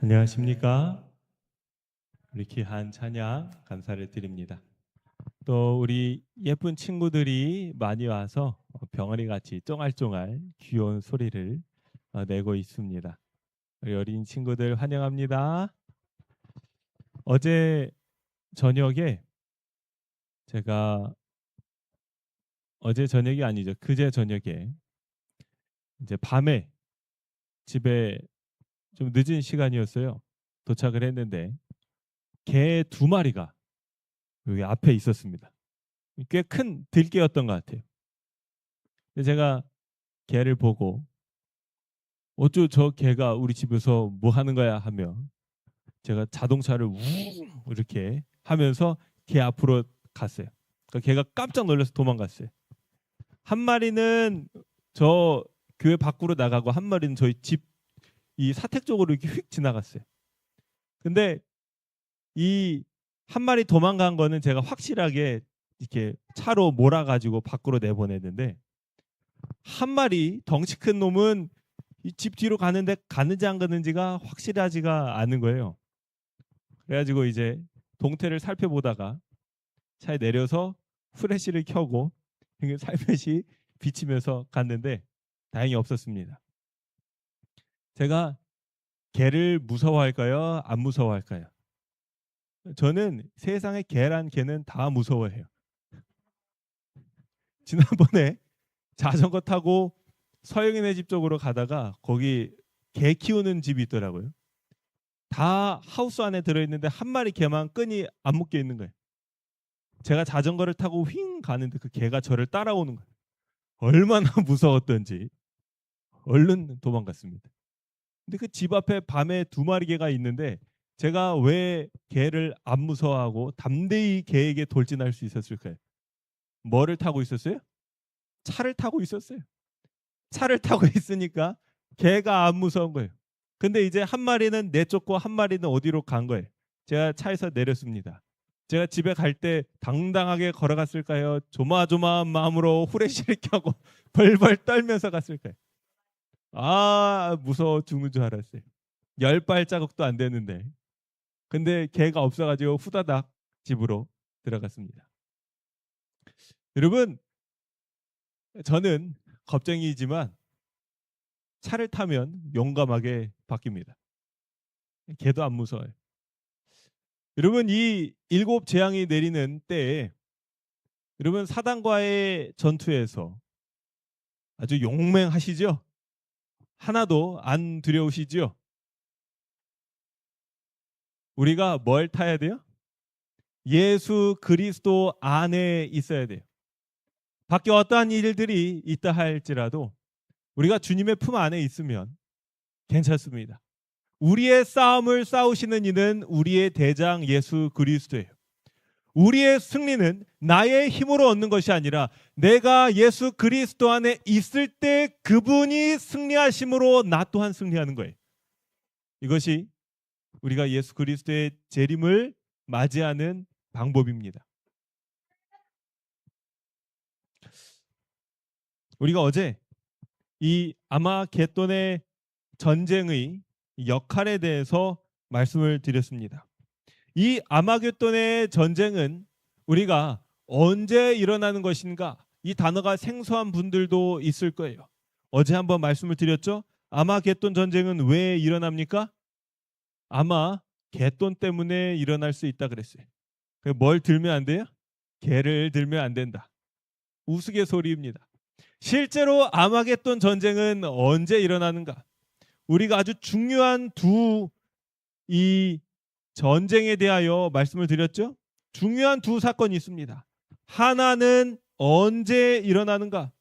안녕하십니까? 우리 귀한 찬양 감사를 드립니다. 또 우리 예쁜 친구들이 많이 와서 병아리 같이 쫑알쫑알 귀여운 소리를 내고 있습니다. 우리 어린 친구들 환영합니다. 어제 저녁에 제가 어제 저녁이 아니죠. 그제 저녁에 이제 밤에 집에 좀 늦은 시간이었어요. 도착을 했는데 개 두 마리가 여기 앞에 있었습니다. 꽤 큰 들개였던 것 같아요. 근데 제가 개를 보고 어쩌 저 개가 우리 집에서 뭐 하는 거야 하며 제가 자동차를 우 이렇게 하면서 개 앞으로 갔어요. 그러니까 개가 깜짝 놀라서 도망갔어요. 한 마리는 저 교회 밖으로 나가고 한 마리는 저희 집 이 사택 쪽으로 이렇게 휙 지나갔어요. 근데 이 한 마리 도망간 거는 제가 확실하게 이렇게 차로 몰아가지고 밖으로 내보냈는데 한 마리 덩치 큰 놈은 이 집 뒤로 가는데 가는지 안 가는지가 확실하지가 않은 거예요. 그래가지고 이제 동태를 살펴보다가 차에 내려서 후레쉬를 켜고 살며시 비치면서 갔는데 다행히 없었습니다. 제가 개를 무서워할까요? 안 무서워할까요? 저는 세상에 개란 개는 다 무서워해요. 지난번에 자전거 타고 서영이네 집 쪽으로 가다가 거기 개 키우는 집이 있더라고요. 다 하우스 안에 들어있는데 한 마리 개만 끈이 안 묶여 있는 거예요. 제가 자전거를 타고 휙 가는데 그 개가 저를 따라오는 거예요. 얼마나 무서웠던지 얼른 도망갔습니다. 근데 그 집 앞에 밤에 두 마리 개가 있는데 제가 왜 개를 안 무서워하고 담대히 개에게 돌진할 수 있었을까요? 뭐를 타고 있었어요? 차를 타고 있었어요. 차를 타고 있으니까 개가 안 무서운 거예요. 근데 이제 한 마리는 내쫓고 한 마리는 어디로 간 거예요. 제가 차에서 내렸습니다. 제가 집에 갈 때 당당하게 걸어갔을까요? 조마조마한 마음으로 후레쉬를 켜고 벌벌 떨면서 갔을까요? 아, 무서워 죽는 줄 알았어요. 10발자국도 안 되는데. 근데 개가 없어가지고 후다닥 집으로 들어갔습니다. 여러분, 저는 겁쟁이지만 차를 타면 용감하게 바뀝니다. 개도 안 무서워요. 여러분, 이 7 재앙이 내리는 때에 여러분 사단과의 전투에서 아주 용맹하시죠? 하나도 안 두려우시죠? 우리가 뭘 타야 돼요? 예수 그리스도 안에 있어야 돼요. 밖에 어떠한 일들이 있다 할지라도 우리가 주님의 품 안에 있으면 괜찮습니다. 우리의 싸움을 싸우시는 이는 우리의 대장 예수 그리스도예요. 우리의 승리는 나의 힘으로 얻는 것이 아니라 내가 예수 그리스도 안에 있을 때 그분이 승리하심으로 나 또한 승리하는 거예요. 이것이 우리가 예수 그리스도의 재림을 맞이하는 방법입니다. 우리가 어제 이 아마겟돈의 전쟁의 역할에 대해서 말씀을 드렸습니다. 이 아마겟돈의 전쟁은 우리가 언제 일어나는 것인가? 이 단어가 생소한 분들도 있을 거예요. 어제 한번 말씀을 드렸죠? 아마겟돈 전쟁은 왜 일어납니까? 아마 갯돈 때문에 일어날 수 있다 그랬어요. 뭘 들면 안 돼요? 개를 들면 안 된다. 우스갯소리입니다. 실제로 아마겟돈 전쟁은 언제 일어나는가? 우리가 아주 중요한 이 전쟁에 대하여 말씀을 드렸죠. 중요한 두 사건이 있습니다. 하나는 언제 일어나는가?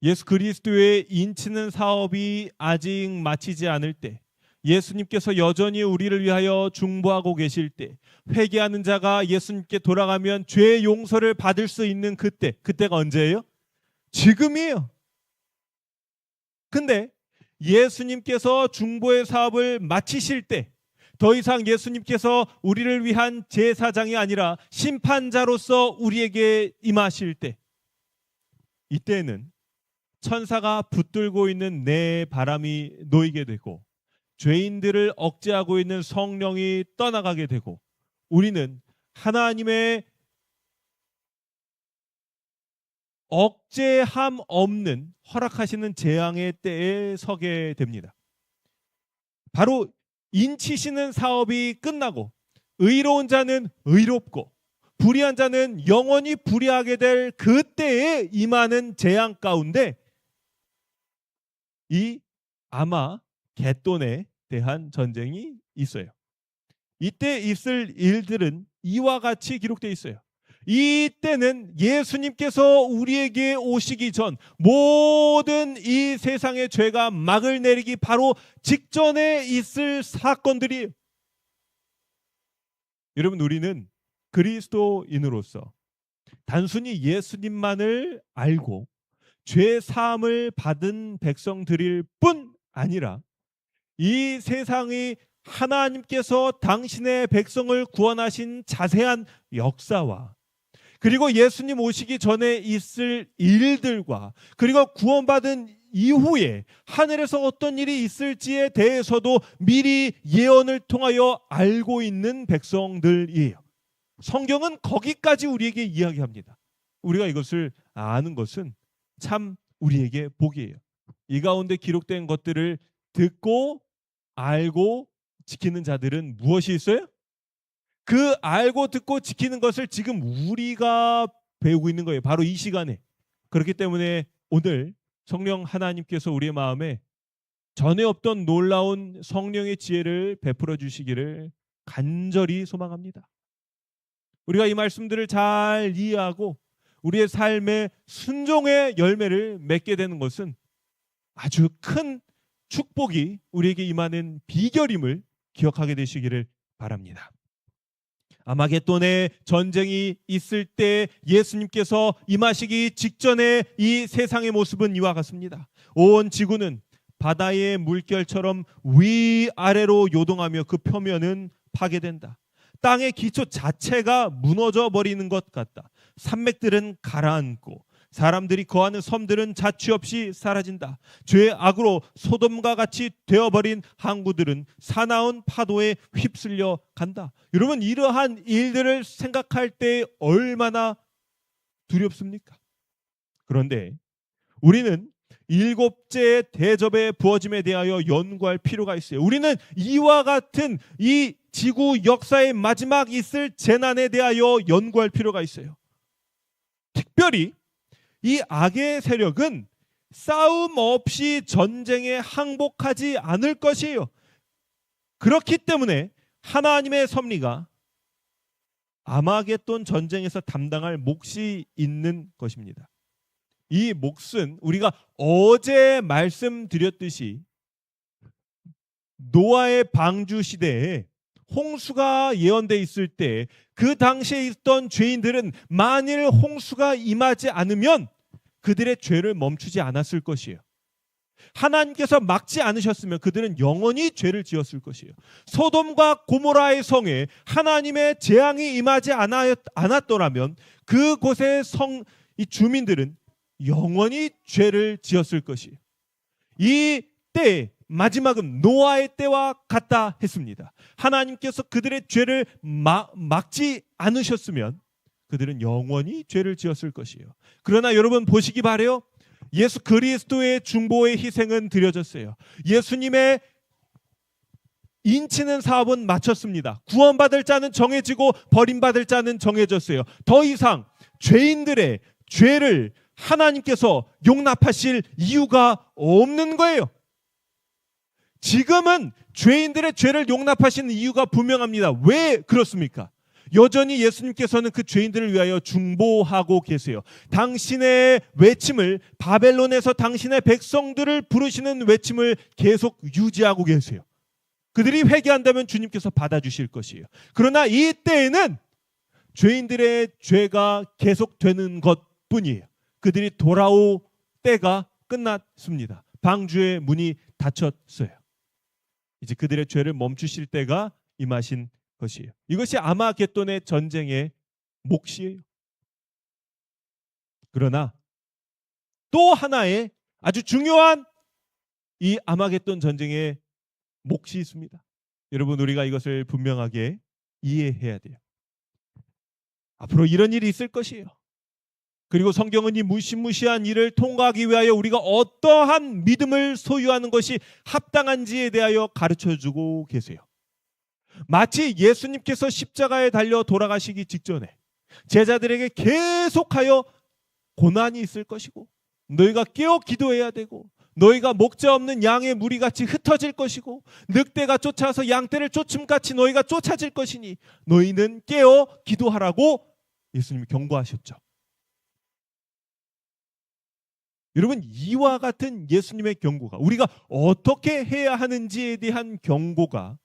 예수 그리스도의 인치는 사업이 아직 마치지 않을 때, 예수님께서 여전히 우리를 위하여 중보하고 계실 때, 회개하는 자가 예수님께 돌아가면 죄 용서를 받을 수 있는 그때가 언제예요? 지금이에요. 근데 예수님께서 중보의 사업을 마치실 때, 더 이상 예수님께서 우리를 위한 제사장이 아니라 심판자로서 우리에게 임하실 때, 이때는 천사가 붙들고 있는 내 바람이 놓이게 되고 죄인들을 억제하고 있는 성령이 떠나가게 되고 우리는 하나님의 억제함 없는 허락하시는 재앙의 때에 서게 됩니다. 바로 인치시는 사업이 끝나고 의로운 자는 의롭고 불의한 자는 영원히 불의하게 될 그때에 임하는 재앙 가운데 이 아마겟돈에 대한 전쟁이 있어요. 이때 있을 일들은 이와 같이 기록되어 있어요. 이때는 예수님께서 우리에게 오시기 전 모든 이 세상의 죄가 막을 내리기 바로 직전에 있을 사건들이, 여러분, 우리는 그리스도인으로서 단순히 예수님만을 알고 죄 사함을 받은 백성들일 뿐 아니라 이 세상이 하나님께서 당신의 백성을 구원하신 자세한 역사와 그리고 예수님 오시기 전에 있을 일들과 그리고 구원받은 이후에 하늘에서 어떤 일이 있을지에 대해서도 미리 예언을 통하여 알고 있는 백성들이에요. 성경은 거기까지 우리에게 이야기합니다. 우리가 이것을 아는 것은 참 우리에게 복이에요. 이 가운데 기록된 것들을 듣고 알고 지키는 자들은 무엇이 있어요? 그 알고 듣고 지키는 것을 지금 우리가 배우고 있는 거예요. 바로 이 시간에. 그렇기 때문에 오늘 성령 하나님께서 우리의 마음에 전에 없던 놀라운 성령의 지혜를 베풀어 주시기를 간절히 소망합니다. 우리가 이 말씀들을 잘 이해하고 우리의 삶의 순종의 열매를 맺게 되는 것은 아주 큰 축복이 우리에게 임하는 비결임을 기억하게 되시기를 바랍니다. 아마겟돈의 전쟁이 있을 때 예수님께서 임하시기 직전에 이 세상의 모습은 이와 같습니다. 온 지구는 바다의 물결처럼 위아래로 요동하며 그 표면은 파괴된다. 땅의 기초 자체가 무너져 버리는 것 같다. 산맥들은 가라앉고 사람들이 거하는 섬들은 자취 없이 사라진다. 죄의 악으로 소돔과 같이 되어버린 항구들은 사나운 파도에 휩쓸려 간다. 여러분, 이러한 일들을 생각할 때 얼마나 두렵습니까? 그런데 우리는 일곱째 대접의 부어짐에 대하여 연구할 필요가 있어요. 우리는 이와 같은 이 지구 역사의 마지막 있을 재난에 대하여 연구할 필요가 있어요. 특별히 이 악의 세력은 싸움 없이 전쟁에 항복하지 않을 것이에요. 그렇기 때문에 하나님의 섭리가 아마겟돈 전쟁에서 담당할 몫이 있는 것입니다. 이 몫은 우리가 어제 말씀드렸듯이 노아의 방주 시대에 홍수가 예언돼 있을 때 그 당시에 있던 죄인들은 만일 홍수가 임하지 않으면 그들의 죄를 멈추지 않았을 것이에요. 하나님께서 막지 않으셨으면 그들은 영원히 죄를 지었을 것이에요. 소돔과 고모라의 성에 하나님의 재앙이 임하지 않았더라면 그곳의 이 주민들은 영원히 죄를 지었을 것이에요. 이 때 마지막은 노아의 때와 같다 했습니다. 하나님께서 그들의 죄를 막지 않으셨으면 그들은 영원히 죄를 지었을 것이에요. 그러나 여러분 보시기 바래요. 예수 그리스도의 중보의 희생은 드려졌어요. 예수님의 인치는 사업은 마쳤습니다. 구원받을 자는 정해지고 버림받을 자는 정해졌어요. 더 이상 죄인들의 죄를 하나님께서 용납하실 이유가 없는 거예요. 지금은 죄인들의 죄를 용납하시는 이유가 분명합니다. 왜 그렇습니까? 여전히 예수님께서는 그 죄인들을 위하여 중보하고 계세요. 당신의 외침을, 바벨론에서 당신의 백성들을 부르시는 외침을 계속 유지하고 계세요. 그들이 회개한다면 주님께서 받아주실 것이에요. 그러나 이 때에는 죄인들의 죄가 계속되는 것뿐이에요. 그들이 돌아올 때가 끝났습니다. 방주의 문이 닫혔어요. 이제 그들의 죄를 멈추실 때가 임하신 것이에요. 이것이 아마겟돈의 전쟁의 몫이에요. 그러나 또 하나의 아주 중요한 이 아마겟돈 전쟁의 몫이 있습니다. 여러분, 우리가 이것을 분명하게 이해해야 돼요. 앞으로 이런 일이 있을 것이에요. 그리고 성경은 이 무시무시한 일을 통과하기 위하여 우리가 어떠한 믿음을 소유하는 것이 합당한지에 대하여 가르쳐주고 계세요. 마치 예수님께서 십자가에 달려 돌아가시기 직전에 제자들에게 계속하여 고난이 있을 것이고, 너희가 깨어 기도해야 되고, 너희가 목자 없는 양의 무리같이 흩어질 것이고, 늑대가 쫓아서 양떼를 쫓음같이 너희가 쫓아질 것이니 너희는 깨어 기도하라고 예수님이 경고하셨죠. 여러분, 이와 같은 예수님의 경고가, 우리가 어떻게 해야 하는지에 대한 경고가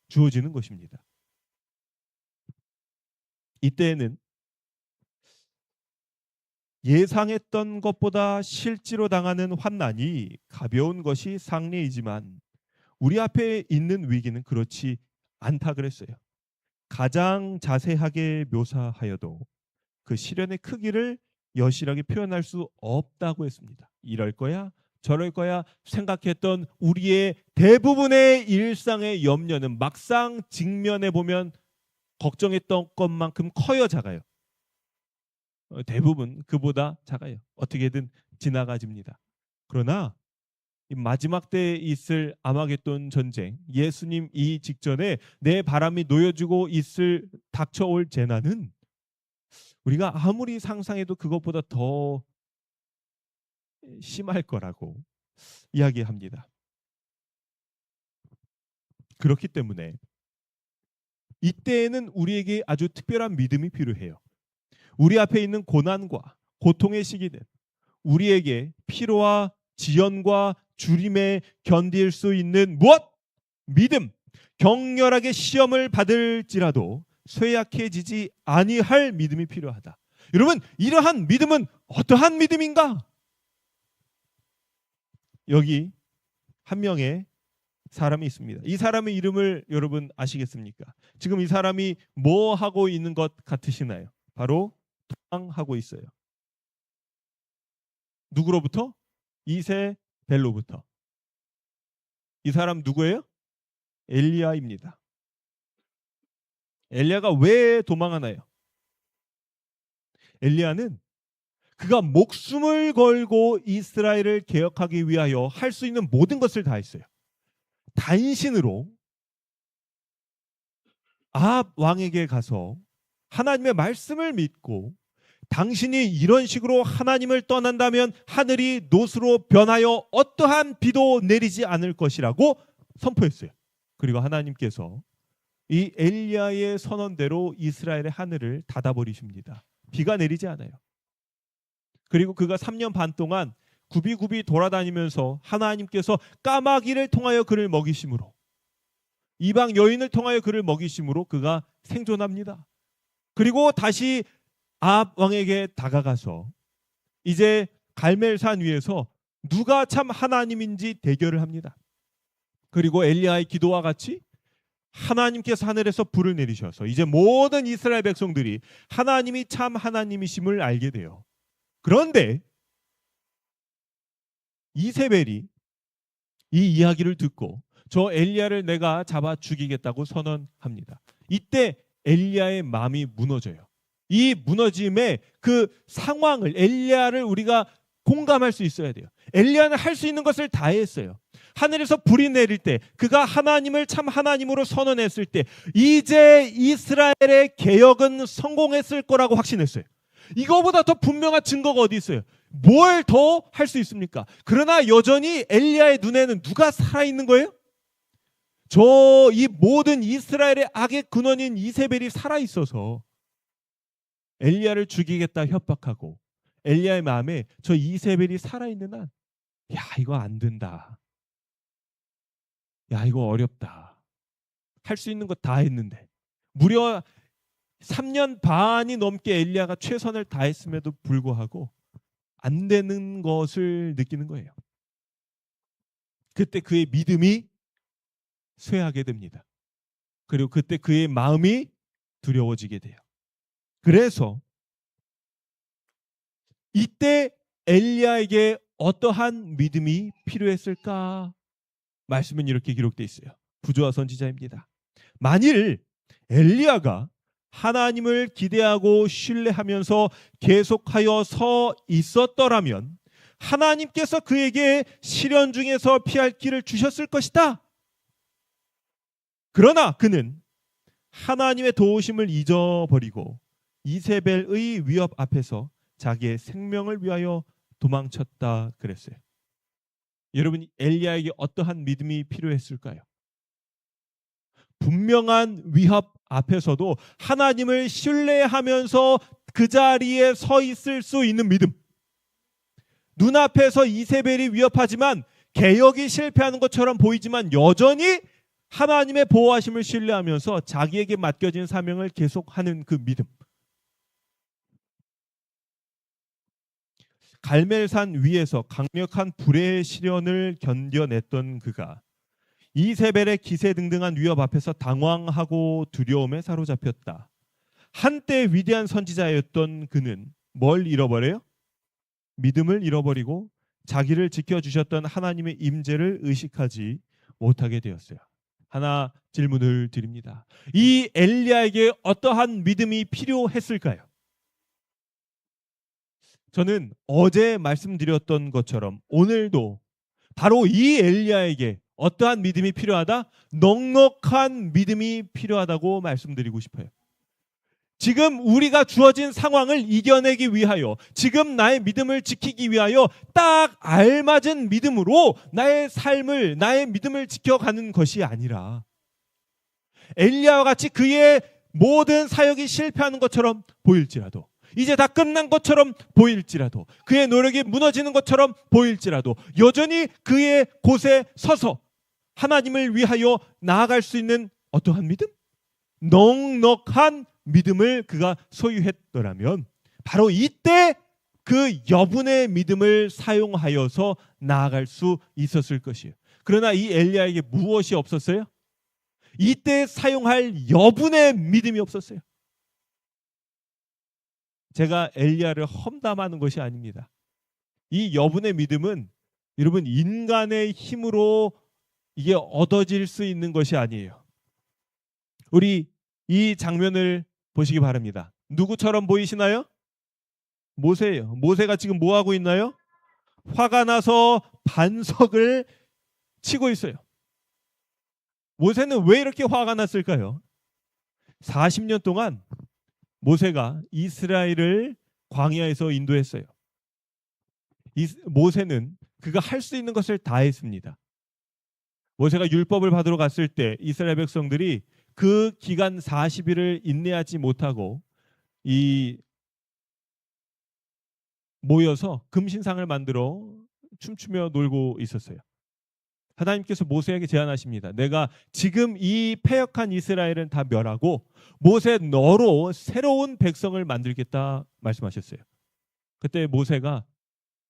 주어지는 것입니다. 이때에는 예상했던 것보다 실제로 당하는 환난이 가벼운 것이 상례이지만 우리 앞에 있는 위기는 그렇지 않다 그랬어요. 가장 자세하게 묘사하여도 그 시련의 크기를 여실하게 표현할 수 없다고 했습니다. 이럴 거야 저럴 거야 생각했던 우리의 대부분의 일상의 염려는 막상 직면해 보면 걱정했던 것만큼 커요, 작아요? 대부분 그보다 작아요. 어떻게든 지나가집니다. 그러나 이 마지막 때에 있을 아마겟돈 전쟁, 예수님 이 직전에 내 바람이 놓여지고 있을 닥쳐올 재난은 우리가 아무리 상상해도 그것보다 더 심할 거라고 이야기합니다. 그렇기 때문에 이때에는 우리에게 아주 특별한 믿음이 필요해요. 우리 앞에 있는 고난과 고통의 시기는 우리에게 피로와 지연과 주림에 견딜 수 있는 무엇? 믿음. 격렬하게 시험을 받을지라도 쇠약해지지 아니할 믿음이 필요하다. 여러분, 이러한 믿음은 어떠한 믿음인가? 여기 한 명의 사람이 있습니다. 이 사람의 이름을 여러분 아시겠습니까? 지금 이 사람이 뭐 하고 있는 것 같으시나요? 바로 도망하고 있어요. 누구로부터? 이세벨로부터. 이 사람 누구예요? 엘리야입니다. 엘리야가 왜 도망하나요? 엘리야는 그가 목숨을 걸고 이스라엘을 개혁하기 위하여 할 수 있는 모든 것을 다 했어요. 단신으로 아합 왕에게 가서 하나님의 말씀을 믿고 당신이 이런 식으로 하나님을 떠난다면 하늘이 노수로 변하여 어떠한 비도 내리지 않을 것이라고 선포했어요. 그리고 하나님께서 이 엘리야의 선언대로 이스라엘의 하늘을 닫아버리십니다. 비가 내리지 않아요. 그리고 그가 3년 반 동안 굽이굽이 돌아다니면서 하나님께서 까마귀를 통하여 그를 먹이심으로, 이방 여인을 통하여 그를 먹이심으로 그가 생존합니다. 그리고 다시 아합 왕에게 다가가서 이제 갈멜산 위에서 누가 참 하나님인지 대결을 합니다. 그리고 엘리야의 기도와 같이 하나님께서 하늘에서 불을 내리셔서 이제 모든 이스라엘 백성들이 하나님이 참 하나님이심을 알게 돼요. 그런데 이세벨이 이 이야기를 듣고 저 엘리야를 내가 잡아 죽이겠다고 선언합니다. 이때 엘리야의 마음이 무너져요. 이 무너짐의 그 상황을, 엘리야를 우리가 공감할 수 있어야 돼요. 엘리야는 할 수 있는 것을 다 했어요. 하늘에서 불이 내릴 때, 그가 하나님을 참 하나님으로 선언했을 때 이제 이스라엘의 개혁은 성공했을 거라고 확신했어요. 이거보다 더 분명한 증거가 어디 있어요? 뭘 더 할 수 있습니까? 그러나 여전히 엘리야의 눈에는 누가 살아있는 거예요? 저 이 모든 이스라엘의 악의 근원인 이세벨이 살아있어서 엘리야를 죽이겠다 협박하고, 엘리야의 마음에 저 이세벨이 살아있는 한, 야, 이거 안 된다. 야, 이거 어렵다. 할 수 있는 거 다 했는데. 무려 3년 반이 넘게 엘리야가 최선을 다했음에도 불구하고 안 되는 것을 느끼는 거예요. 그때 그의 믿음이 쇠하게 됩니다. 그리고 그때 그의 마음이 두려워지게 돼요. 그래서 이때 엘리야에게 어떠한 믿음이 필요했을까? 말씀은 이렇게 기록되어 있어요. 부조와 선지자입니다. 만일 엘리야가 하나님을 기대하고 신뢰하면서 계속하여 서 있었더라면 하나님께서 그에게 시련 중에서 피할 길을 주셨을 것이다. 그러나 그는 하나님의 도우심을 잊어버리고 이세벨의 위협 앞에서 자기의 생명을 위하여 도망쳤다 그랬어요. 여러분, 엘리야에게 어떠한 믿음이 필요했을까요? 분명한 위협 앞에서도 하나님을 신뢰하면서 그 자리에 서 있을 수 있는 믿음. 눈앞에서 이세벨이 위협하지만 개혁이 실패하는 것처럼 보이지만 여전히 하나님의 보호하심을 신뢰하면서 자기에게 맡겨진 사명을 계속하는 그 믿음. 갈멜산 위에서 강력한 불의 시련을 견뎌냈던 그가 이세벨의 기세등등한 위협 앞에서 당황하고 두려움에 사로잡혔다. 한때 위대한 선지자였던 그는 뭘 잃어버려요? 믿음을 잃어버리고 자기를 지켜주셨던 하나님의 임재를 의식하지 못하게 되었어요. 하나 질문을 드립니다. 이 엘리야에게 어떠한 믿음이 필요했을까요? 저는 어제 말씀드렸던 것처럼 오늘도 바로 이 엘리야에게 어떠한 믿음이 필요하다? 넉넉한 믿음이 필요하다고 말씀드리고 싶어요. 지금 우리가 주어진 상황을 이겨내기 위하여, 지금 나의 믿음을 지키기 위하여 딱 알맞은 믿음으로 나의 삶을, 나의 믿음을 지켜가는 것이 아니라 엘리야와 같이 그의 모든 사역이 실패하는 것처럼 보일지라도, 이제 다 끝난 것처럼 보일지라도, 그의 노력이 무너지는 것처럼 보일지라도 여전히 그의 곳에 서서 하나님을 위하여 나아갈 수 있는 어떠한 믿음? 넉넉한 믿음을 그가 소유했더라면 바로 이때 그 여분의 믿음을 사용하여서 나아갈 수 있었을 것이에요. 그러나 이 엘리야에게 무엇이 없었어요? 이때 사용할 여분의 믿음이 없었어요. 제가 엘리야를 험담하는 것이 아닙니다. 이 여분의 믿음은 여러분 인간의 힘으로 이게 얻어질 수 있는 것이 아니에요. 우리 이 장면을 보시기 바랍니다. 누구처럼 보이시나요? 모세예요. 모세가 지금 뭐 하고 있나요? 화가 나서 반석을 치고 있어요. 모세는 왜 이렇게 화가 났을까요? 40년 동안 모세가 이스라엘을 광야에서 인도했어요. 모세는 그가 할 수 있는 것을 다 했습니다. 모세가 율법을 받으러 갔을 때 이스라엘 백성들이 그 기간 40일을 인내하지 못하고 모여서 금신상을 만들어 춤추며 놀고 있었어요. 하나님께서 모세에게 제안하십니다. 내가 지금 이 패역한 이스라엘은 다 멸하고 모세 너로 새로운 백성을 만들겠다 말씀하셨어요. 그때 모세가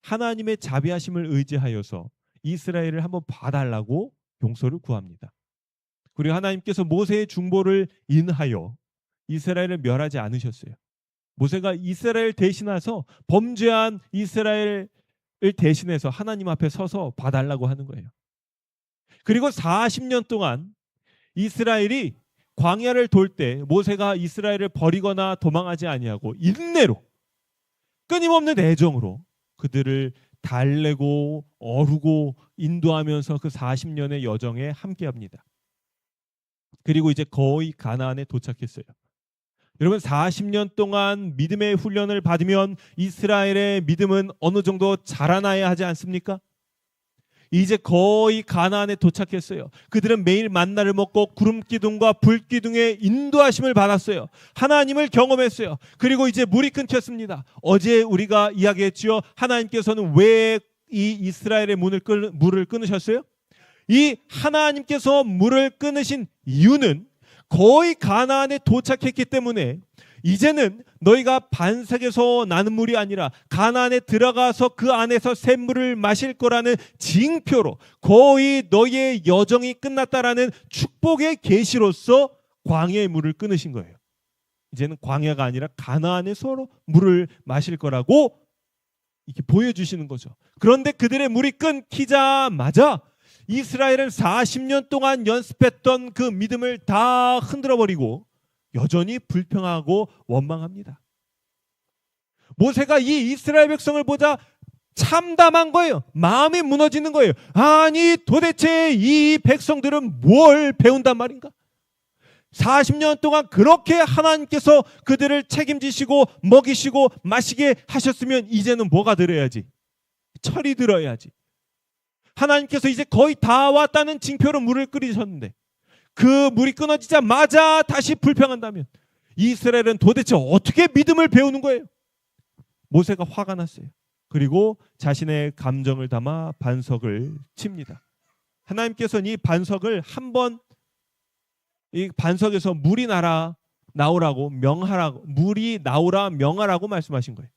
하나님의 자비하심을 의지하여서 이스라엘을 한번 봐달라고 용서를 구합니다. 그리고 하나님께서 모세의 중보를 인하여 이스라엘을 멸하지 않으셨어요. 모세가 이스라엘 대신해서 범죄한 이스라엘을 대신해서 하나님 앞에 서서 봐달라고 하는 거예요. 그리고 40년 동안 이스라엘이 광야를 돌 때 모세가 이스라엘을 버리거나 도망하지 아니하고 인내로 끊임없는 애정으로 그들을 달래고 어루고 인도하면서 그 40년의 여정에 함께합니다. 그리고 이제 거의 가나안에 도착했어요. 여러분 40년 동안 믿음의 훈련을 받으면 이스라엘의 믿음은 어느 정도 자라나야 하지 않습니까? 이제 거의 가나안에 도착했어요. 그들은 매일 만나를 먹고 구름기둥과 불기둥의 인도하심을 받았어요. 하나님을 경험했어요. 그리고 이제 물이 끊겼습니다. 어제 우리가 이야기했지요. 하나님께서는 왜 이 이스라엘의 물을 끊으셨어요? 이 하나님께서 물을 끊으신 이유는 거의 가나안에 도착했기 때문에 이제는 너희가 반석에서 나는 물이 아니라 가나안에 들어가서 그 안에서 샘물을 마실 거라는 징표로 거의 너희의 여정이 끝났다라는 축복의 계시로서 광야의 물을 끊으신 거예요. 이제는 광야가 아니라 가나안에서 물을 마실 거라고 이렇게 보여주시는 거죠. 그런데 그들의 물이 끊기자마자 이스라엘은 40년 동안 연습했던 그 믿음을 다 흔들어버리고 여전히 불평하고 원망합니다. 모세가 이 이스라엘 백성을 보자 참담한 거예요. 마음이 무너지는 거예요. 아니 도대체 이 백성들은 뭘 배운단 말인가? 40년 동안 그렇게 하나님께서 그들을 책임지시고 먹이시고 마시게 하셨으면 이제는 뭐가 들어야지? 철이 들어야지. 하나님께서 이제 거의 다 왔다는 징표로 물을 끓이셨는데 그 물이 끊어지자마자 다시 불평한다면 이스라엘은 도대체 어떻게 믿음을 배우는 거예요? 모세가 화가 났어요. 그리고 자신의 감정을 담아 반석을 칩니다. 하나님께서는 이 반석을 한번 이 반석에서 물이 나오라고 명하라고, 물이 나오라 명하라고 말씀하신 거예요.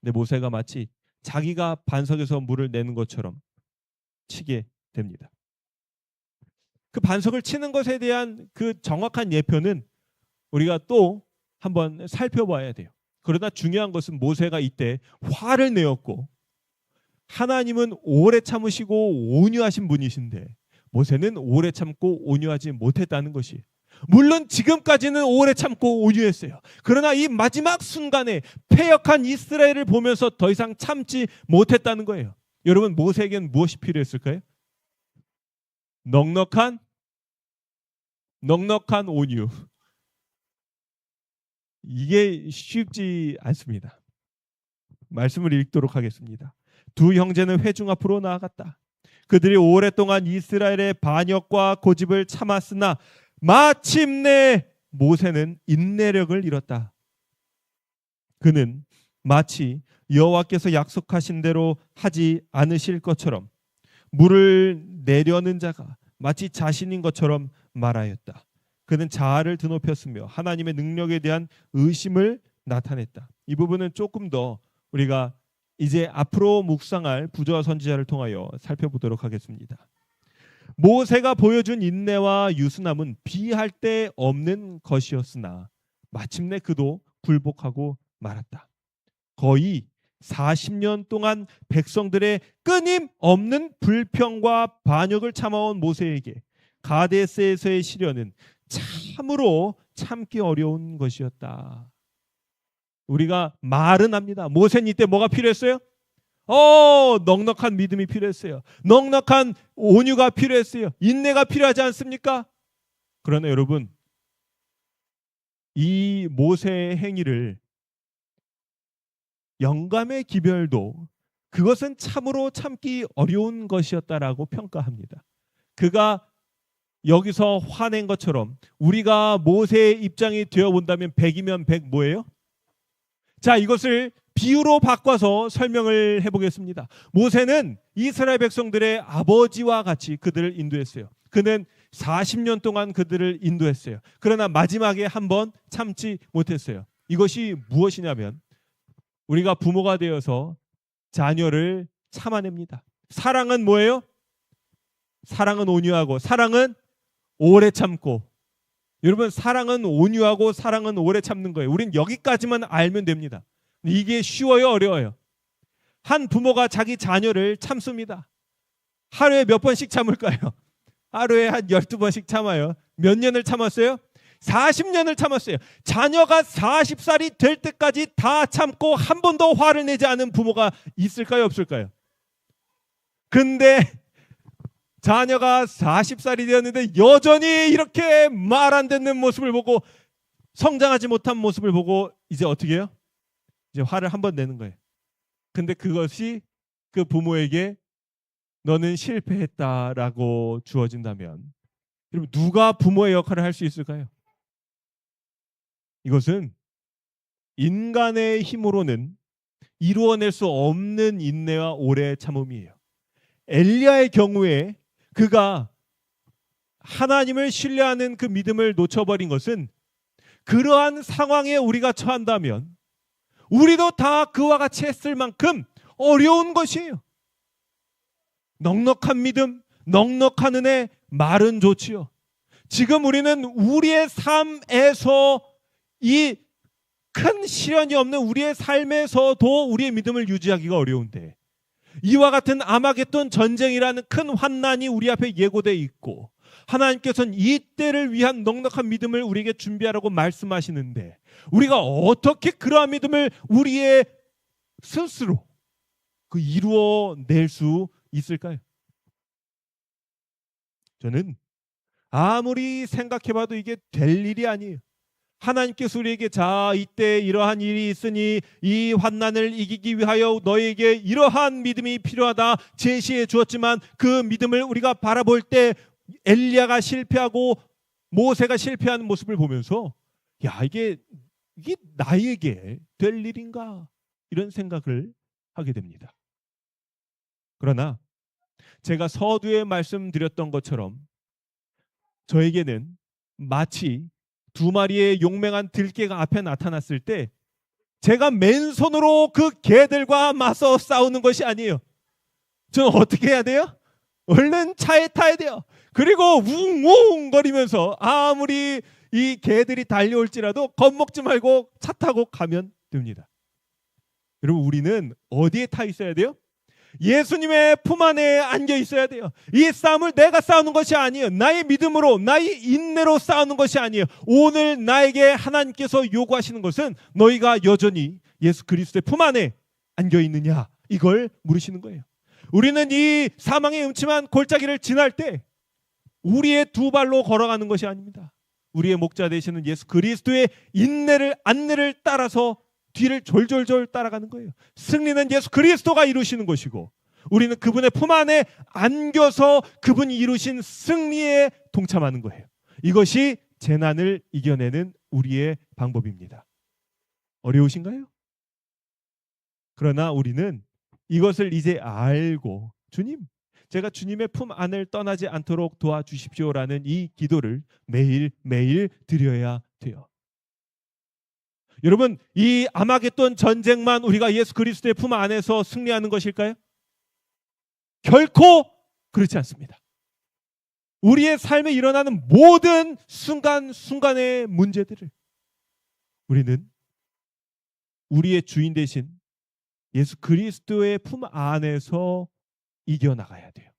근데 모세가 마치 자기가 반석에서 물을 내는 것처럼 치게 됩니다. 그 반석을 치는 것에 대한 그 정확한 예표는 우리가 또 한번 살펴봐야 돼요. 그러나 중요한 것은 모세가 이때 화를 내었고 하나님은 오래 참으시고 온유하신 분이신데 모세는 오래 참고 온유하지 못했다는 것이, 물론 지금까지는 오래 참고 온유했어요. 그러나 이 마지막 순간에 패역한 이스라엘을 보면서 더 이상 참지 못했다는 거예요. 여러분, 모세에게는 무엇이 필요했을까요? 넉넉한 온유. 이게 쉽지 않습니다. 말씀을 읽도록 하겠습니다. 두 형제는 회중 앞으로 나아갔다. 그들이 오랫동안 이스라엘의 반역과 고집을 참았으나 마침내 모세는 인내력을 잃었다. 그는 마치 여호와께서 약속하신 대로 하지 않으실 것처럼 물을 내려는 자가 마치 자신인 것처럼 말하였다. 그는 자아를 드높였으며 하나님의 능력에 대한 의심을 나타냈다. 이 부분은 조금 더 우리가 이제 앞으로 묵상할 부조와 선지자를 통하여 살펴보도록 하겠습니다. 모세가 보여준 인내와 유순함은 비할 데 없는 것이었으나 마침내 그도 굴복하고 말았다. 거의 40년 동안 백성들의 끊임없는 불평과 반역을 참아온 모세에게 가데스에서의 시련은 참으로 참기 어려운 것이었다. 우리가 말은 합니다. 모세는 이때 뭐가 필요했어요? 넉넉한 믿음이 필요했어요. 넉넉한 온유가 필요했어요. 인내가 필요하지 않습니까? 그러나 여러분, 이 모세의 행위를 영감의 기별도 그것은 참으로 참기 어려운 것이었다라고 평가합니다. 그가 여기서 화낸 것처럼 우리가 모세의 입장이 되어본다면 100이면 100 뭐예요? 자, 이것을 비유로 바꿔서 설명을 해보겠습니다. 모세는 이스라엘 백성들의 아버지와 같이 그들을 인도했어요. 그는 40년 동안 그들을 인도했어요. 그러나 마지막에 한번 참지 못했어요. 이것이 무엇이냐면 우리가 부모가 되어서 자녀를 참아냅니다. 사랑은 뭐예요? 사랑은 온유하고 사랑은 오래 참고. 여러분, 사랑은 온유하고 사랑은 오래 참는 거예요. 우린 여기까지만 알면 됩니다. 이게 쉬워요, 어려워요? 한 부모가 자기 자녀를 참습니다. 하루에 몇 번씩 참을까요? 하루에 한 12번씩 참아요. 몇 년을 참았어요? 40년을 참았어요. 자녀가 40살이 될 때까지 다 참고 한 번도 화를 내지 않은 부모가 있을까요, 없을까요? 근데 자녀가 40살이 되었는데 여전히 이렇게 말 안 듣는 모습을 보고, 성장하지 못한 모습을 보고 이제 어떻게 해요? 이제 화를 한 번 내는 거예요. 근데 그것이 그 부모에게 너는 실패했다라고 주어진다면 여러분, 누가 부모의 역할을 할 수 있을까요? 이것은 인간의 힘으로는 이루어낼 수 없는 인내와 오래 참음이에요. 엘리야의 경우에 그가 하나님을 신뢰하는 그 믿음을 놓쳐버린 것은 그러한 상황에 우리가 처한다면 우리도 다 그와 같이 했을 만큼 어려운 것이에요. 넉넉한 믿음, 넉넉한 은혜, 말은 좋지요. 지금 우리는 우리의 삶에서 이 큰 시련이 없는 우리의 삶에서도 우리의 믿음을 유지하기가 어려운데 이와 같은 아마겟돈 전쟁이라는 큰 환난이 우리 앞에 예고되어 있고 하나님께서는 이 때를 위한 넉넉한 믿음을 우리에게 준비하라고 말씀하시는데 우리가 어떻게 그러한 믿음을 우리의 스스로 이루어낼 수 있을까요? 저는 아무리 생각해봐도 이게 될 일이 아니에요. 하나님께서 우리에게 자 이때 이러한 일이 있으니 이 환난을 이기기 위하여 너에게 이러한 믿음이 필요하다 제시해 주었지만 그 믿음을 우리가 바라볼 때 엘리야가 실패하고 모세가 실패하는 모습을 보면서 야 이게 나에게 될 일인가 이런 생각을 하게 됩니다. 그러나 제가 서두에 말씀드렸던 것처럼 저에게는 마치 두 마리의 용맹한 들개가 앞에 나타났을 때 제가 맨손으로 그 개들과 맞서 싸우는 것이 아니에요. 저는 어떻게 해야 돼요? 얼른 차에 타야 돼요. 그리고 웅웅 거리면서 아무리 이 개들이 달려올지라도 겁먹지 말고 차 타고 가면 됩니다. 여러분 우리는 어디에 타 있어야 돼요? 예수님의 품 안에 안겨 있어야 돼요. 이 싸움을 내가 싸우는 것이 아니에요. 나의 믿음으로 나의 인내로 싸우는 것이 아니에요. 오늘 나에게 하나님께서 요구하시는 것은 너희가 여전히 예수 그리스도의 품 안에 안겨 있느냐 이걸 물으시는 거예요. 우리는 이 사망의 음침한 골짜기를 지날 때 우리의 두 발로 걸어가는 것이 아닙니다. 우리의 목자 되시는 예수 그리스도의 인내를 안내를 따라서 뒤를 졸졸졸 따라가는 거예요. 승리는 예수 그리스도가 이루시는 것이고 우리는 그분의 품 안에 안겨서 그분이 이루신 승리에 동참하는 거예요. 이것이 재난을 이겨내는 우리의 방법입니다. 어려우신가요? 그러나 우리는 이것을 이제 알고 주님, 제가 주님의 품 안을 떠나지 않도록 도와주십시오라는 이 기도를 매일매일 드려야 돼요. 여러분, 이 아마겟돈 전쟁만 우리가 예수 그리스도의 품 안에서 승리하는 것일까요? 결코 그렇지 않습니다. 우리의 삶에 일어나는 모든 순간순간의 문제들을 우리는 우리의 주인 되신 예수 그리스도의 품 안에서 이겨나가야 돼요.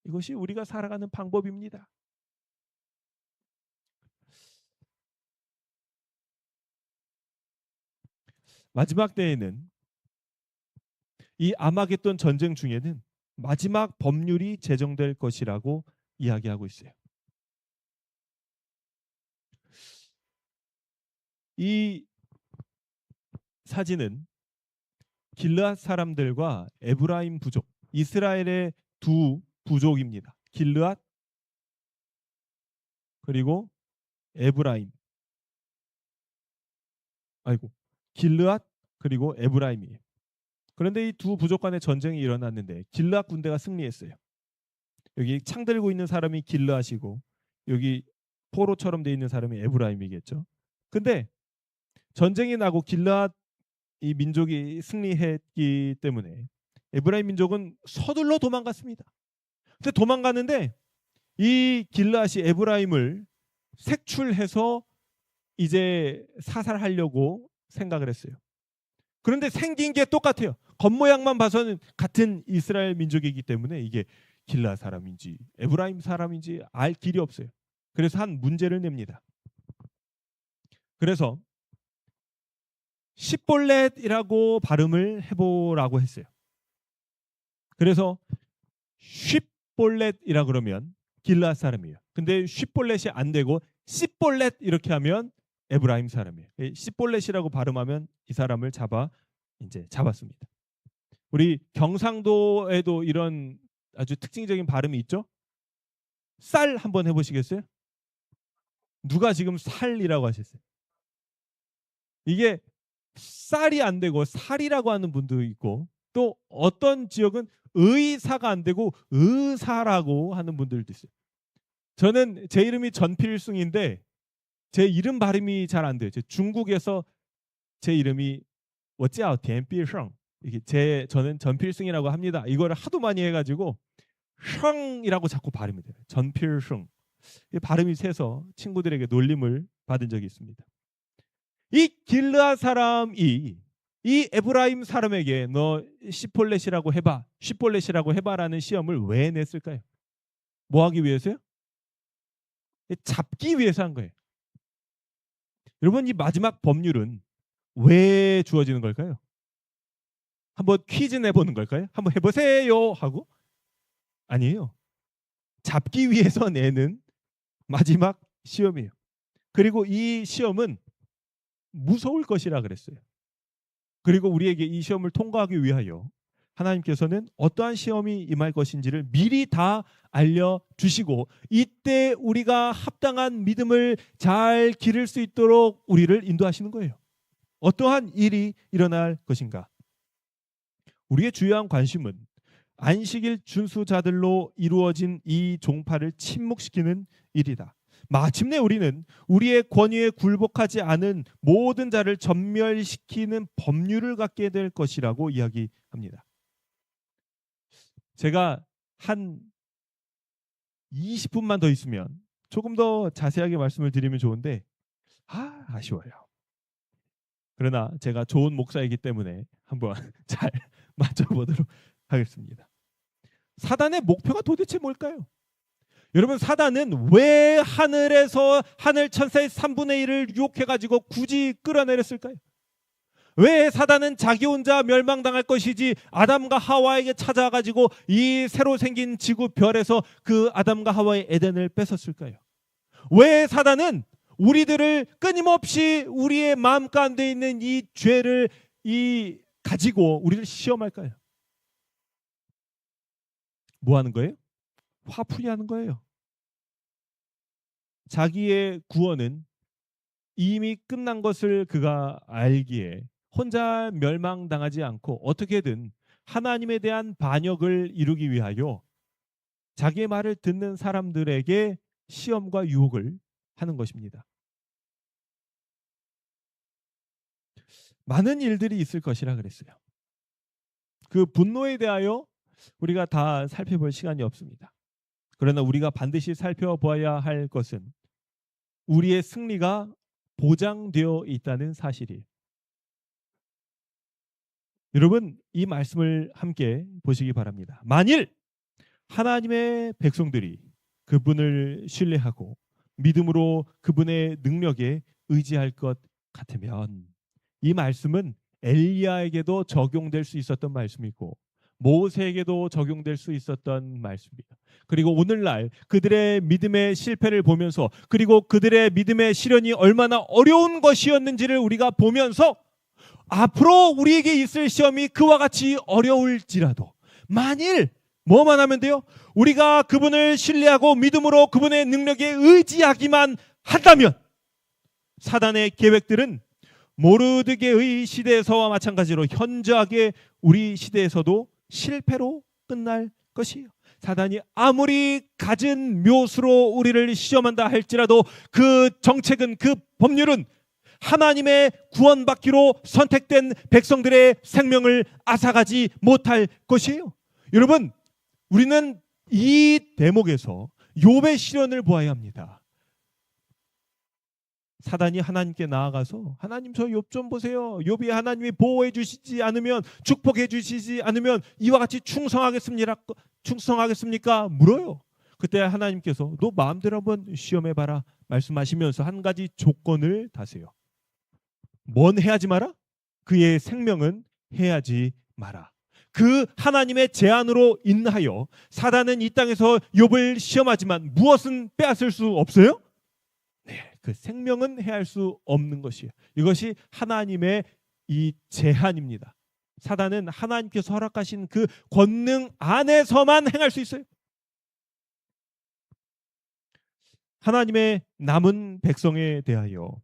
이것이 우리가 살아가는 방법입니다. 마지막 때에는 이 아마겟돈 전쟁 중에는 마지막 법률이 제정될 것이라고 이야기하고 있어요. 이 사진은 길르앗 사람들과 에브라임 부족, 이스라엘의 두 부족입니다. 길르앗 그리고 에브라임. 길르앗 그리고 에브라임이에요. 그런데 이 두 부족 간의 전쟁이 일어났는데 길르앗 군대가 승리했어요. 여기 창 들고 있는 사람이 길르앗이고 여기 포로처럼 돼 있는 사람이 에브라임이겠죠. 근데 전쟁이 나고 길르앗 이 민족이 승리했기 때문에 에브라임 민족은 서둘러 도망갔습니다. 근데 도망가는데 이 길르앗이 에브라임을 색출해서 이제 사살하려고 생각을 했어요. 그런데 생긴 게 똑같아요. 겉모양만 봐서는 같은 이스라엘 민족이기 때문에 이게 길르앗 사람인지 에브라임 사람인지 알 길이 없어요. 그래서 한 문제를 냅니다. 그래서 십볼렛이라고 발음을 해보라고 했어요. 그래서 쉽볼렛이라 그러면 길르앗 사람이에요. 근데 쉽볼렛이 안 되고 십볼렛 이렇게 하면 에브라임 사람이에요. 십볼렛이라고 발음하면 이 사람을 잡았습니다. 우리 경상도에도 이런 아주 특징적인 발음이 있죠. 쌀 한번 해보시겠어요? 누가 지금 살이라고 하셨어요? 이게 쌀이 안 되고 살이라고 하는 분도 있고 또 어떤 지역은 의사가 안 되고 의사라고 하는 분들도 있어요. 저는 제 이름이 전필승인데 제 이름 발음이 잘 안 돼요. 중국에서 제 이름이 워짜오 댄필승 이게 저는 전필승이라고 합니다. 이거를 하도 많이 해가지고 성이라고 자꾸 발음이 돼요. 전필승 발음이 세서 친구들에게 놀림을 받은 적이 있습니다. 이 길르앗 사람이 이 에브라임 사람에게 너 시폴렛이라고 해봐, 시폴렛이라고 해봐라는 시험을 왜 냈을까요? 뭐 하기 위해서요? 잡기 위해서 한 거예요. 여러분, 이 마지막 법률은 왜 주어지는 걸까요? 한번 퀴즈 내보는 걸까요? 한번 해보세요 하고? 아니에요. 잡기 위해서 내는 마지막 시험이에요. 그리고 이 시험은 무서울 것이라 그랬어요. 그리고 우리에게 이 시험을 통과하기 위하여 하나님께서는 어떠한 시험이 임할 것인지를 미리 다 알려주시고, 이때 우리가 합당한 믿음을 잘 기를 수 있도록 우리를 인도하시는 거예요. 어떠한 일이 일어날 것인가? 우리의 주요한 관심은 안식일 준수자들로 이루어진 이 종파를 침묵시키는 일이다. 마침내 우리는 우리의 권위에 굴복하지 않은 모든 자를 전멸시키는 법률을 갖게 될 것이라고 이야기합니다. 제가 한 20분만 더 있으면 조금 더 자세하게 말씀을 드리면 좋은데 아쉬워요. 그러나 제가 좋은 목사이기 때문에 한번 잘 맞춰보도록 하겠습니다. 사단의 목표가 도대체 뭘까요? 여러분, 사단은 왜 하늘에서 하늘 천사의 3분의 1을 유혹해가지고 굳이 끌어내렸을까요? 왜 사단은 자기 혼자 멸망당할 것이지 아담과 하와에게 찾아가지고 이 새로 생긴 지구 별에서 그 아담과 하와의 에덴을 뺏었을까요? 왜 사단은 우리들을 끊임없이 우리의 마음 가운데 있는 이 죄를 가지고 우리를 시험할까요? 뭐 하는 거예요? 화풀이 하는 거예요. 자기의 구원은 이미 끝난 것을 그가 알기에 혼자 멸망당하지 않고 어떻게든 하나님에 대한 반역을 이루기 위하여 자기의 말을 듣는 사람들에게 시험과 유혹을 하는 것입니다. 많은 일들이 있을 것이라 그랬어요. 그 분노에 대하여 우리가 다 살펴볼 시간이 없습니다. 그러나 우리가 반드시 살펴봐야 할 것은 우리의 승리가 보장되어 있다는 사실이에요. 여러분, 이 말씀을 함께 보시기 바랍니다. 만일 하나님의 백성들이 그분을 신뢰하고 믿음으로 그분의 능력에 의지할 것 같으면, 이 말씀은 엘리야에게도 적용될 수 있었던 말씀이고 모세에게도 적용될 수 있었던 말씀입니다. 그리고 오늘날 그들의 믿음의 실패를 보면서, 그리고 그들의 믿음의 시련이 얼마나 어려운 것이었는지를 우리가 보면서 앞으로 우리에게 있을 시험이 그와 같이 어려울지라도 만일 뭐만 하면 돼요? 우리가 그분을 신뢰하고 믿음으로 그분의 능력에 의지하기만 한다면 사단의 계획들은 모르드게의 시대에서와 마찬가지로 현저하게 우리 시대에서도 실패로 끝날 것이에요. 사단이 아무리 갖은 묘수로 우리를 시험한다 할지라도 그 정책은, 그 법률은 하나님의 구원받기로 선택된 백성들의 생명을 앗아가지 못할 것이에요. 여러분, 우리는 이 대목에서 욥의 시련을 보아야 합니다. 사단이 하나님께 나아가서 하나님, 저 욥 좀 보세요. 욥이 하나님이 보호해 주시지 않으면, 축복해 주시지 않으면 이와 같이 충성하겠습니까? 물어요. 그때 하나님께서 너 마음대로 한번 시험해봐라 말씀하시면서 한 가지 조건을 다세요. 뭔 해하지 마라? 그의 생명은 해하지 마라. 그 하나님의 제안으로 인하여 사단은 이 땅에서 욥을 시험하지만 무엇은 빼앗을 수 없어요? 네, 그 생명은 해할 수 없는 것이에요. 이것이 하나님의 이 제한입니다. 사단은 하나님께서 허락하신 그 권능 안에서만 행할 수 있어요. 하나님의 남은 백성에 대하여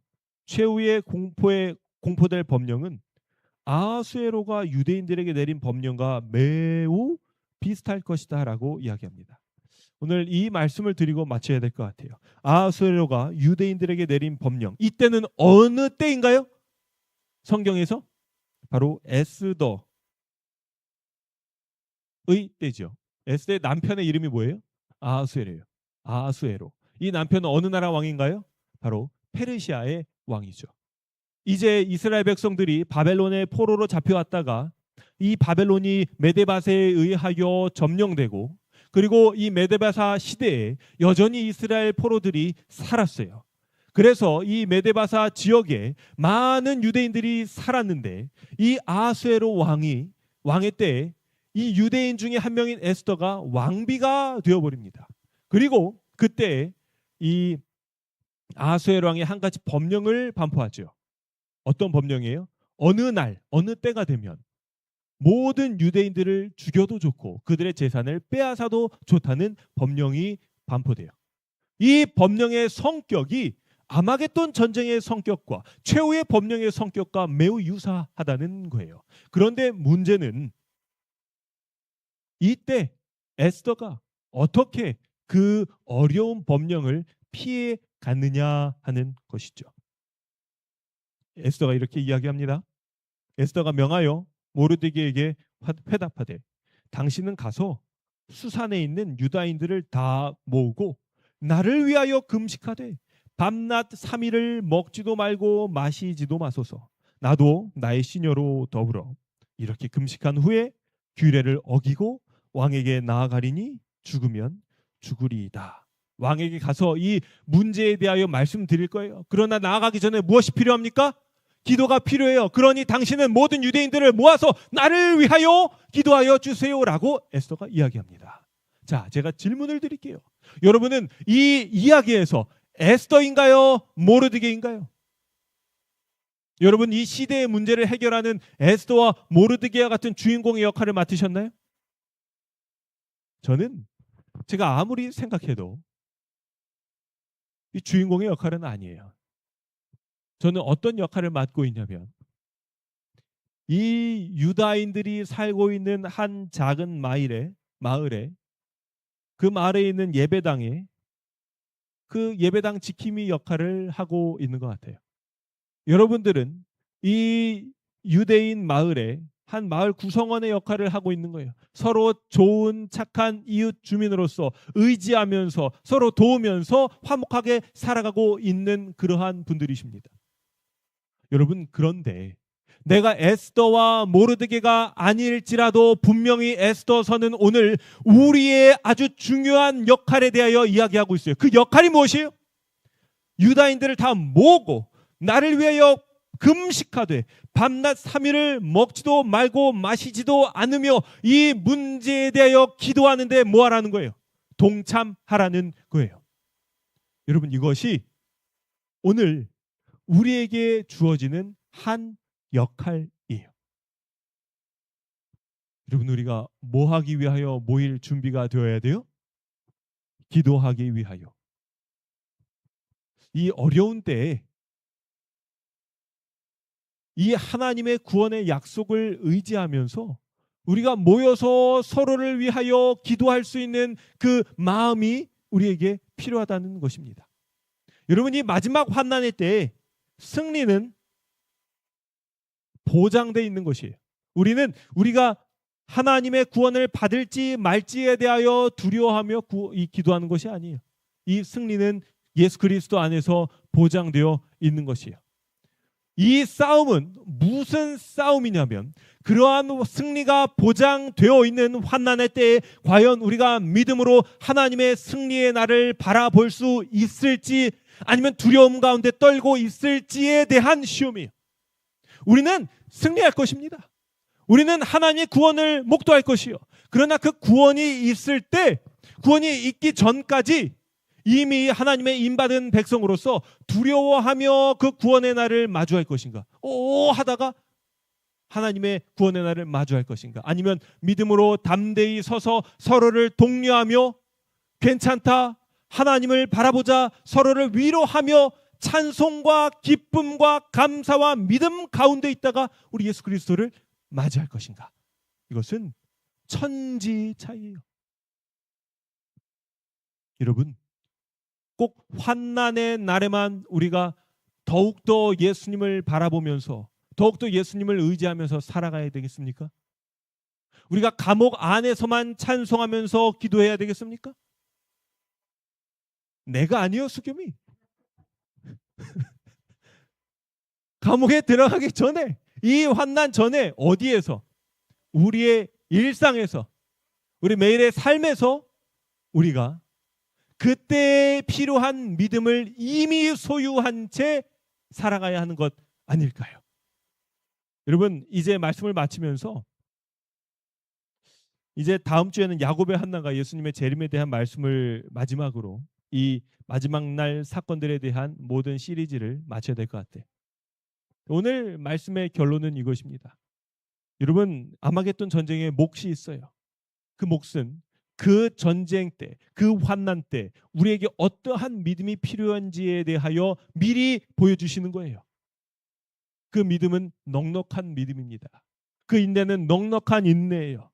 최후의 공포될 법령은 아하수에로가 유대인들에게 내린 법령과 매우 비슷할 것이다 라고 이야기합니다. 오늘 이 말씀을 드리고 마쳐야 될 것 같아요. 아하수에로가 유대인들에게 내린 법령, 이때는 어느 때인가요? 성경에서 바로 에스더의 때죠. 에스더의 남편의 이름이 뭐예요? 아하수에로예요. 아하수에로. 이 남편은 어느 나라 왕인가요? 바로 페르시아의 왕이죠. 이제 이스라엘 백성들이 바벨론의 포로로 잡혀왔다가 이 바벨론이 메데바사에 의하여 점령되고, 그리고 이 메데바사 시대에 여전히 이스라엘 포로들이 살았어요. 그래서 이 메데바사 지역에 많은 유대인들이 살았는데, 이 아하수에로 왕의 때에 이 유대인 중에 한 명인 에스더가 왕비가 되어버립니다. 그리고 그때 이 아하수에로 왕이 한 가지 법령을 반포하죠. 어떤 법령이에요? 어느 날, 어느 때가 되면 모든 유대인들을 죽여도 좋고 그들의 재산을 빼앗아도 좋다는 법령이 반포돼요. 이 법령의 성격이 아마겟돈 전쟁의 성격과 최후의 법령의 성격과 매우 유사하다는 거예요. 그런데 문제는 이때 에스더가 어떻게 그 어려운 법령을 피해 갔느냐 하는 것이죠. 에스더가 이렇게 이야기합니다. 에스더가 명하여 모르드게에게 회답하되, 당신은 가서 수산에 있는 유다인들을 다 모으고 나를 위하여 금식하되 밤낮 3일을 먹지도 말고 마시지도 마소서. 나도 나의 시녀로 더불어 이렇게 금식한 후에 규례를 어기고 왕에게 나아가리니 죽으면 죽으리이다. 왕에게 가서 이 문제에 대하여 말씀드릴 거예요. 그러나 나아가기 전에 무엇이 필요합니까? 기도가 필요해요. 그러니 당신은 모든 유대인들을 모아서 나를 위하여 기도하여 주세요라고 에스더가 이야기합니다. 자, 제가 질문을 드릴게요. 여러분은 이 이야기에서 에스더인가요? 모르드게인가요? 여러분, 이 시대의 문제를 해결하는 에스더와 모르드게와 같은 주인공의 역할을 맡으셨나요? 저는 제가 아무리 생각해도 이 주인공의 역할은 아니에요. 저는 어떤 역할을 맡고 있냐면, 이 유다인들이 살고 있는 한 작은 마을에 그 마을에 있는 예배당에 그 예배당 지킴이 역할을 하고 있는 것 같아요. 여러분들은 이 유대인 마을에 한 마을 구성원의 역할을 하고 있는 거예요. 서로 좋은 착한 이웃 주민으로서 의지하면서 서로 도우면서 화목하게 살아가고 있는 그러한 분들이십니다. 여러분, 그런데 내가 에스더와 모르드게가 아닐지라도 분명히 에스더서는 오늘 우리의 아주 중요한 역할에 대하여 이야기하고 있어요. 그 역할이 무엇이에요? 유다인들을 다 모으고 나를 위하여 금식하되 밤낮 3일을 먹지도 말고 마시지도 않으며 이 문제에 대하여 기도하는데 뭐 하라는 거예요? 동참하라는 거예요. 여러분, 이것이 오늘 우리에게 주어지는 한 역할이에요. 여러분, 우리가 뭐 하기 위하여 모일 준비가 되어야 돼요? 기도하기 위하여. 이 어려운 때에 이 하나님의 구원의 약속을 의지하면서 우리가 모여서 서로를 위하여 기도할 수 있는 그 마음이 우리에게 필요하다는 것입니다. 여러분, 이 마지막 환난의 때에 승리는 보장되어 있는 것이에요. 우리가 하나님의 구원을 받을지 말지에 대하여 두려워하며 기도하는 것이 아니에요. 이 승리는 예수 그리스도 안에서 보장되어 있는 것이에요. 이 싸움은 무슨 싸움이냐면, 그러한 승리가 보장되어 있는 환난의 때에 과연 우리가 믿음으로 하나님의 승리의 날을 바라볼 수 있을지, 아니면 두려움 가운데 떨고 있을지에 대한 시험이에요. 우리는 승리할 것입니다. 우리는 하나님의 구원을 목도할 것이요. 그러나 그 구원이 있을 때, 구원이 있기 전까지 이미 하나님의 인받은 백성으로서 두려워하며 그 구원의 날을 마주할 것인가? 하다가 하나님의 구원의 날을 마주할 것인가? 아니면 믿음으로 담대히 서서 서로를 독려하며 괜찮다, 하나님을 바라보자, 서로를 위로하며 찬송과 기쁨과 감사와 믿음 가운데 있다가 우리 예수 그리스도를 맞이할 것인가? 이것은 천지 차이예요. 여러분, 꼭 환난의 날에만 우리가 더욱더 예수님을 바라보면서 더욱더 예수님을 의지하면서 살아가야 되겠습니까? 우리가 감옥 안에서만 찬송하면서 기도해야 되겠습니까? 내가 아니요, 수겸이. 감옥에 들어가기 전에, 이 환난 전에 어디에서? 우리의 일상에서, 우리 매일의 삶에서 우리가 그때에 필요한 믿음을 이미 소유한 채 살아가야 하는 것 아닐까요? 여러분, 이제 말씀을 마치면서 이제 다음 주에는 야곱의 한난과 예수님의 재림에 대한 말씀을 마지막으로, 이 마지막 날 사건들에 대한 모든 시리즈를 마쳐야 될 것 같아요. 오늘 말씀의 결론은 이것입니다. 여러분, 아마겟돈 전쟁에 몫이 있어요. 그 몫은 그 전쟁 때, 그 환난 때 우리에게 어떠한 믿음이 필요한지에 대하여 미리 보여주시는 거예요. 그 믿음은 넉넉한 믿음입니다. 그 인내는 넉넉한 인내예요.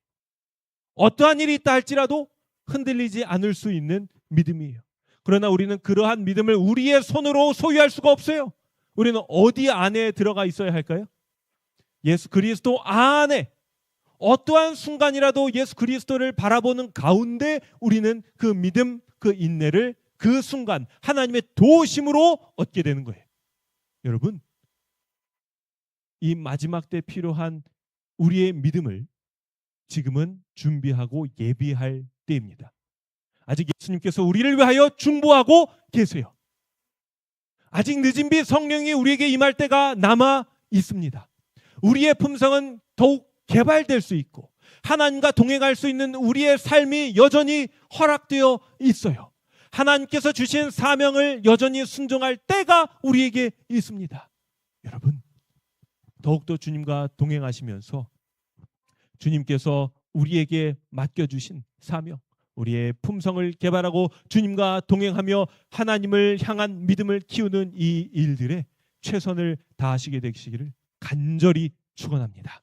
어떠한 일이 있다 할지라도 흔들리지 않을 수 있는 믿음이에요. 그러나 우리는 그러한 믿음을 우리의 손으로 소유할 수가 없어요. 우리는 어디 안에 들어가 있어야 할까요? 예수 그리스도 안에, 어떠한 순간이라도 예수 그리스도를 바라보는 가운데 우리는 그 믿음, 그 인내를 그 순간 하나님의 도우심으로 얻게 되는 거예요. 여러분, 이 마지막 때 필요한 우리의 믿음을 지금은 준비하고 예비할 때입니다. 아직 예수님께서 우리를 위하여 중보하고 계세요. 아직 늦은 빛 성령이 우리에게 임할 때가 남아 있습니다. 우리의 품성은 더욱 개발될 수 있고 하나님과 동행할 수 있는 우리의 삶이 여전히 허락되어 있어요. 하나님께서 주신 사명을 여전히 순종할 때가 우리에게 있습니다. 여러분, 더욱더 주님과 동행하시면서 주님께서 우리에게 맡겨주신 사명, 우리의 품성을 개발하고 주님과 동행하며 하나님을 향한 믿음을 키우는 이 일들에 최선을 다하시게 되시기를 간절히 축원합니다.